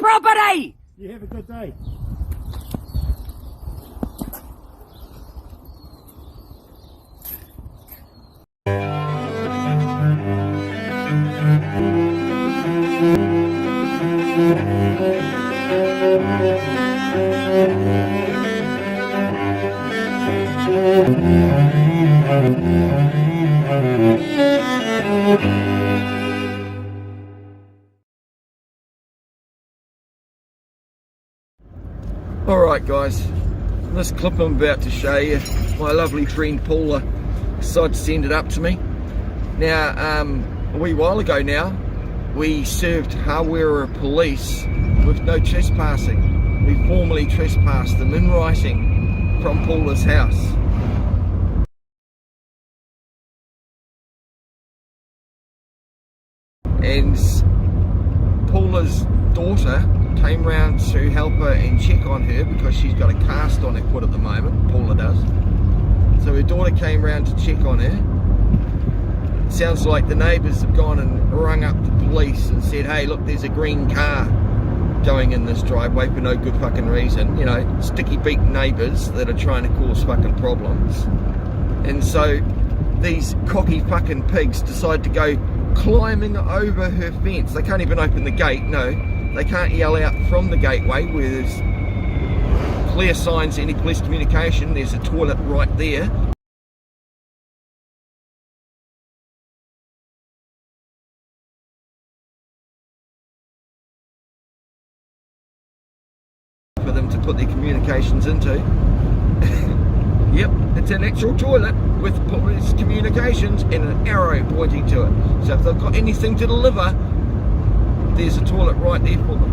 property! You have a good day. Alright guys, in this clip I'm about to show you, my lovely friend Paula decided to send it up to me. Now, a wee while ago now, we served Hawera Police with no trespassing. We formally trespassed them in writing from Paula's house. And Paula's daughter came round to help her and check on her because she's got a cast on her foot at the moment, Paula does. So her daughter came round to check on her. It sounds like the neighbours have gone and rung up the police and said, hey look, there's a green car going in this driveway for no good fucking reason. You know, sticky beak neighbours that are trying to cause fucking problems. And so these cocky fucking pigs decide to go climbing over her fence. They can't even open the gate, no. They can't yell out from the gateway where there's clear signs, any police communication. There's a toilet right there. For them to put their communications into. Yep, it's an actual toilet with police communications and an arrow pointing to it. So if they've got anything to deliver, there's a toilet right there for them.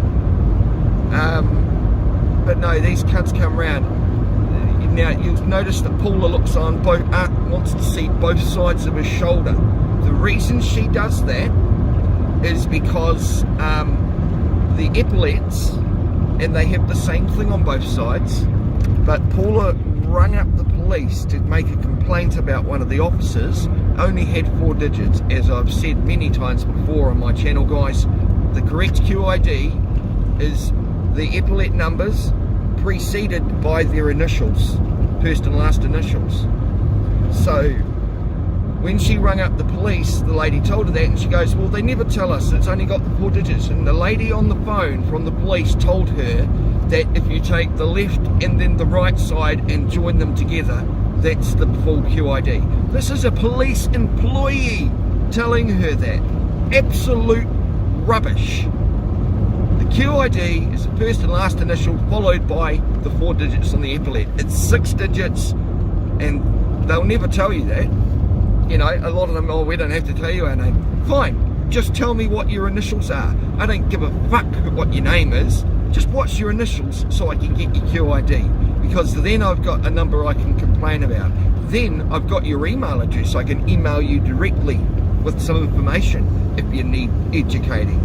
But no, these cunts come round. Now you'll notice that Paula looks on both, wants to see both sides of his shoulder. The reason she does that is because the epaulets, and they have the same thing on both sides, but Paula rung up the police to make a complaint about one of the officers, only had 4 digits. As I've said many times before on my channel, guys, the correct QID is the epaulet numbers preceded by their initials, first and last initials. So when she rung up the police, the lady told her that, and she goes, well, they never tell us, it's only got the 4 digits. And the lady on the phone from the police told her that if you take the left and then the right side and join them together, that's the full QID. This is a police employee telling her that. Absolute rubbish. The QID is the first and last initial followed by the 4 digits on the epaulet. It's 6 digits, and they'll never tell you that. You know, a lot of them, oh, we don't have to tell you our name. Fine, just tell me what your initials are. I don't give a fuck what your name is. Just what's your initials so I can get your QID, because then I've got a number I can complain about. Then I've got your email address, so I can email you directly with some information if you need educating.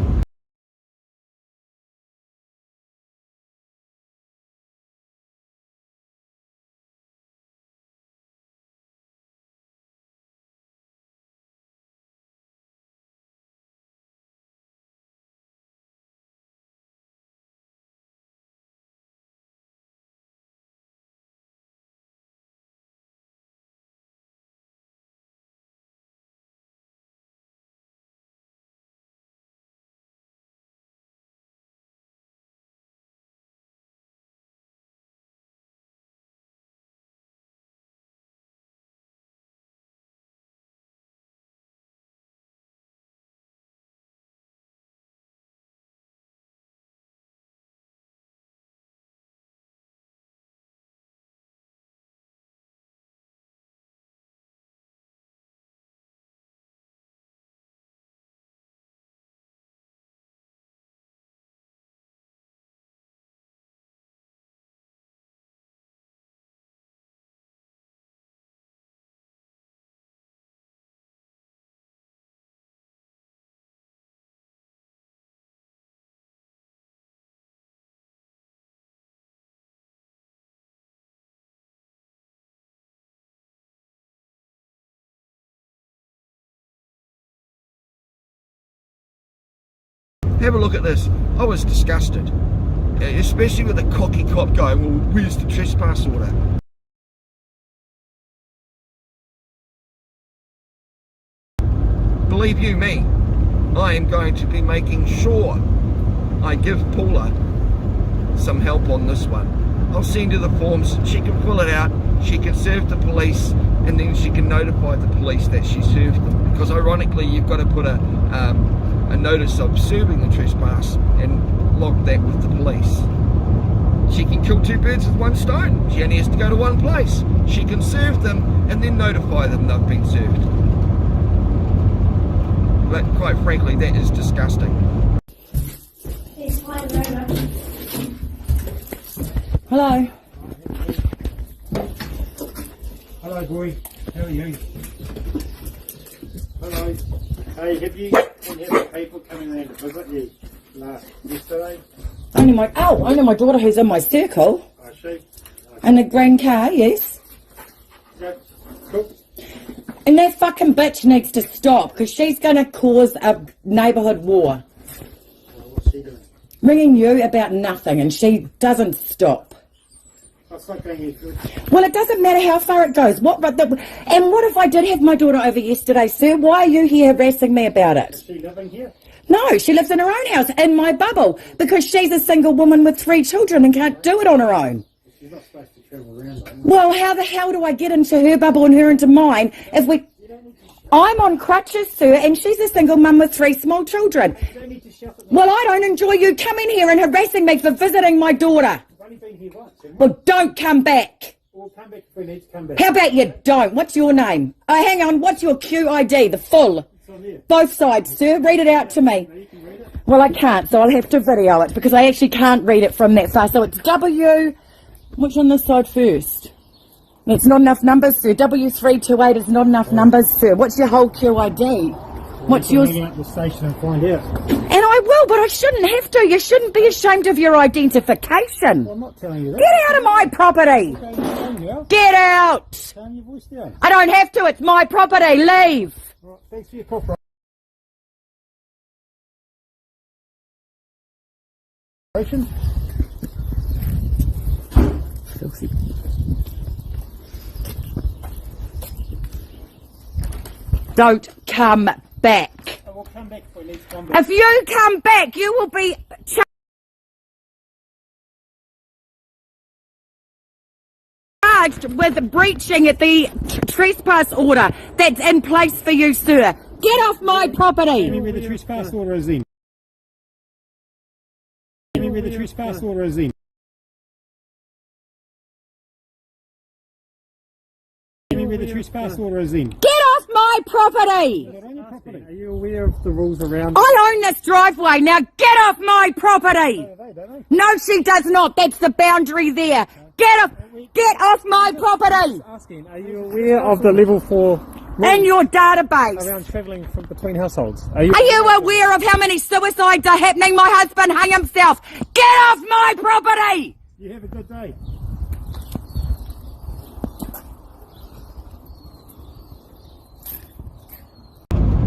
Have a look at this. I was disgusted. Especially with the cocky cop going, well, where's the trespass order? Believe you me, I am going to be making sure I give Paula some help on this one. I'll send her the forms, she can fill it out, she can serve the police, and then she can notify the police that she served them. Because ironically, you've got to put a notice of serving the trespass and log that with the police. She can kill two birds with one stone. She only has to go to one place. She can serve them and then notify them they've been served. But quite frankly, that is disgusting. Hello. Hello, boy. How are you? Hello. Hey, have you had people coming around to visit you yesterday? Only my daughter who's in my circle. Oh, she? In the green car, yes. Yep. Cool. And that fucking bitch needs to stop because she's going to cause a neighbourhood war. What's she doing? Ringing you about nothing and she doesn't stop. That's not going any good. Well, it doesn't matter how far it goes. And what if I did have my daughter over yesterday, sir? Why are you here harassing me about it? Is she living here? No, she lives in her own house, in my bubble, because she's a single woman with 3 children and can't do it on her own. She's not supposed to travel around, though. Well, how the hell do I get into her bubble and her into mine if we... I'm on crutches, sir, and she's a single mum with 3 small children. You don't need to shout at me. Well, I don't enjoy you coming here and harassing me for visiting my daughter. I've only been here once. Well, don't come back. We'll come back if we need to come back. How about you don't? What's your name? Oh, hang on, what's your QID, the full? It's on there. Both sides, sir. Read it out to me. No, you can read it. Well, I can't, so I'll have to video it because I actually can't read it from that far. So it's W... Which on this side first? It's not enough numbers, sir. W328 is not enough numbers, sir. What's your whole QID? What's yours? Ring out the station and find out. And I will, but I shouldn't have to. You shouldn't be ashamed of your identification. Well, I'm not telling you that. Get out of my property. Okay, you're saying now. Get out. Turn your voice down. I don't have to. It's my property. Leave. Right, thanks for your cooperation. Filthy. Don't come back. We'll come back if we need to come back. If you come back, you will be charged with breaching the trespass order that's in place for you, sir. Get off my property. Tell me where the trespass order is in. Tell me where the trespass order is in. Tell me where the trespass order is in. Get off my property. Not on your property. Are you aware of the rules around? I own this driveway. Now get off my property. Don't they? No, she does not. That's the boundary there. Get off my property. Asking, are you aware of the level 4 In your database. around travelling from between households? Are you aware of how many suicides are happening? My husband hung himself. Get off my property. You have a good day.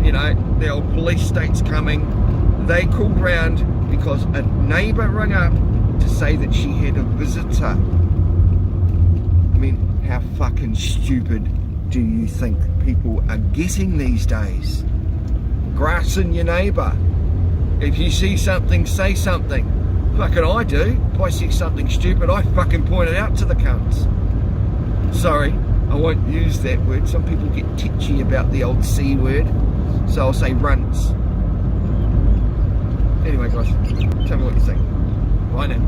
You know, the old police state's coming. They called round because a neighbour rang up to say that she had a visitor. I mean, how fucking stupid do you think people are getting these days? Grassing your neighbour. If you see something, say something. Fucking I do. If I see something stupid, I fucking point it out to the cunts. Sorry, I won't use that word. Some people get titchy about the old C word. So I'll say runts. Anyway guys, tell me what you think. Bye now.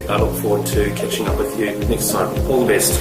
I look forward to catching up with you next time. All the best.